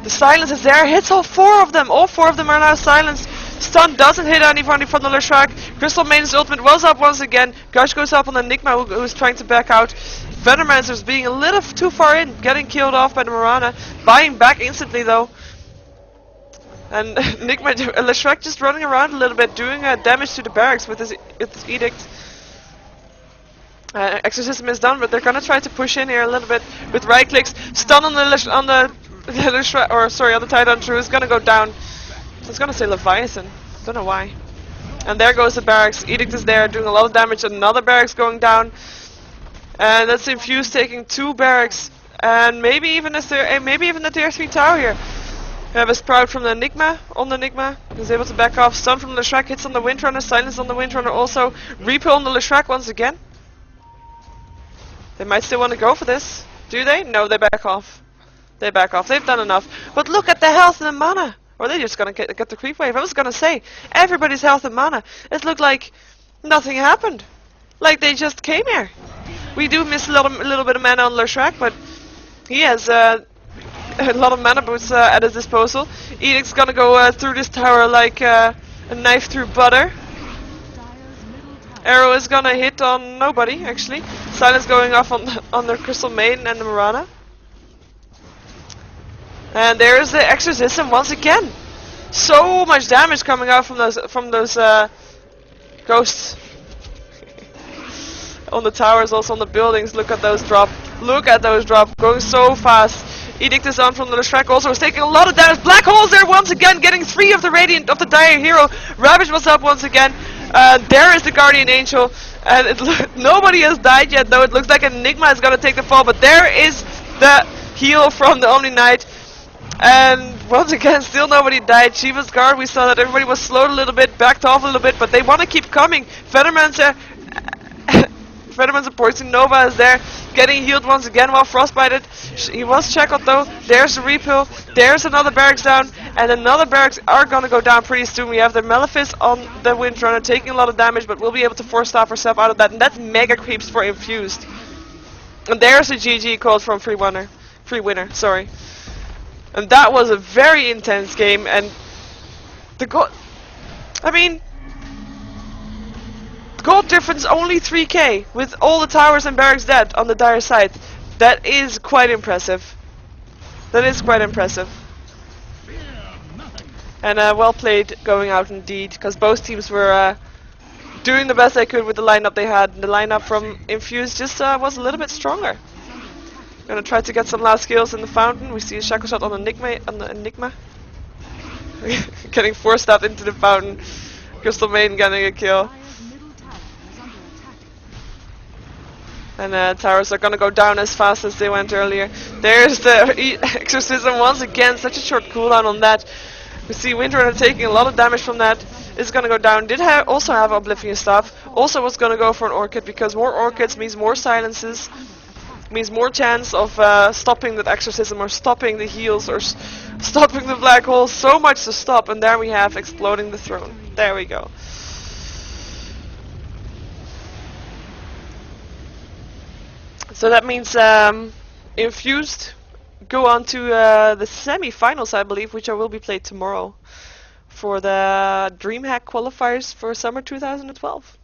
The Silence is there, hits all 4 of them. All 4 of them are now silenced. Stun doesn't hit anybody from the Leshrac. Crystal Maiden's ultimate was up once again. Gush goes up on the Enigma who's trying to back out. Venomancer's being a little too far in, getting killed off by the Mirana. Buying back instantly though. And Enigma, Leshrac just running around a little bit, doing damage to the barracks with his edict. Exorcism is done, but they're gonna try to push in here a little bit with right clicks. Stun on the on the Titan True is gonna go down. I was gonna say Leviathan. Don't know why. And there goes the barracks. Edict is there, doing a lot of damage. Another barracks going down. And that's Infused taking 2 barracks, and maybe even the tier 3 tower here. We have a Sprout from the Enigma on the Enigma. He's able to back off. Stun from the Leshrac, hits on the Windrunner, silence on the Windrunner also. Repull on the Leshrac once again. They might still want to go for this. Do they? No, they back off. They back off. They've done enough. But look at the health and the mana. Or they're just gonna get the creep wave. I was gonna say, everybody's health and mana. It looked like nothing happened. Like they just came here. We do miss a little bit of mana on Leshrac, but he has a lot of mana boots at his disposal. Edict's gonna go through this tower like a knife through butter. Arrow is gonna hit on nobody, actually. Silence going off on the Crystal Maiden and the Mirana. And there's the Exorcism once again. So much damage coming out from those ghosts. On the towers, also on the buildings. Look at those drop. Look at those drop. Going so fast. Edict is on from the Leshrac. Also is taking a lot of damage. Black holes there once again, getting 3 of the Radiant of the Dire Hero. Ravage was up once again. There is the Guardian Angel. And nobody has died yet, though. It looks like Enigma is going to take the fall. But there is the heal from the Omni Knight. And once again, still nobody died. Shiva's guard, we saw that everybody was slowed a little bit, backed off a little bit, but they want to keep coming. Venomancer Poison Nova is there, getting healed once again while frostbited. He was shackled though. There's the repill. There's another barracks down, and another barracks are gonna go down pretty soon. We have the Malefice on the Windrunner taking a lot of damage, but we'll be able to force stop ourselves out of that. And that's mega creeps for Infused. And there's a GG called from Free Winner. Sorry. And that was a very intense game, and the goal difference only 3k with all the towers and barracks dead on the Dire side. That is quite impressive. That is quite impressive. And well played going out indeed, because both teams were doing the best they could with the lineup they had. The lineup from Infused just was a little bit stronger. Gonna try to get some last kills in the fountain. We see a shackle shot on the Enigma. Getting forced out into the fountain. Crystal Maiden getting a kill. And towers are gonna go down as fast as they went earlier. There's the Exorcism once again. Such a short cooldown on that. We see Windrunner taking a lot of damage from that. It's gonna go down. Did also have Oblivion Staff. Also was gonna go for an Orchid, because more Orchids means more silences. Means more chance of stopping that Exorcism, or stopping the heals, or stopping the black hole. So much to stop, and there we have Exploding the Throne. There we go. So that means Infused go on to the semi-finals, I believe, which will be played tomorrow for the DreamHack qualifiers for summer 2012.